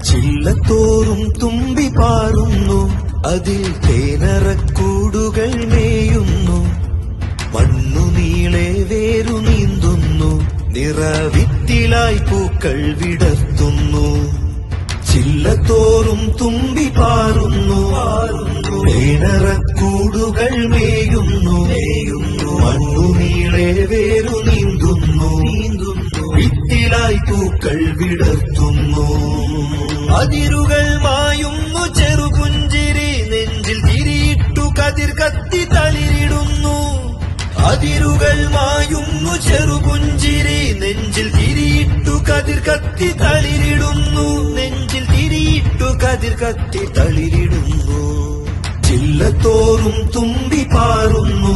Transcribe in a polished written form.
ചില്ലത്തോറും തുമ്പി പാറുന്നു, അതിൽ തേനറക്കൂടുകൾ മേയുന്നു. മണ്ണു നീളെ വേരു നീന്തുന്നു, നിറവിത്തിലായി പൂക്കൾ വിടർത്തുന്നു. ചില്ലത്തോറും തുമ്പി പാറുന്നു, തേനറക്കൂടുകൾ മേയുന്നു. മണ്ണു നീളെ വേരു നീന്തുന്നു, വിത്തിലായി പൂക്കൾ വിടർത്തുന്നു. അതിരുകൾ മായുന്നു ചെറുപുഞ്ചിരി, നെഞ്ചിൽ തിരിയിട്ടു കതിർ കത്തി തളിരിടുന്നു. അതിരുകൾ മായുന്നു ചെറുപുഞ്ചിരി, നെഞ്ചിൽ തിരിയിട്ടു കതിർ കത്തി തളിരിടുന്നു. നെഞ്ചിൽ തിരിയിട്ടു കതിർ കത്തി തളിരിടുന്നു. ചില്ലത്തോറും തുമ്പി പാറുന്നു,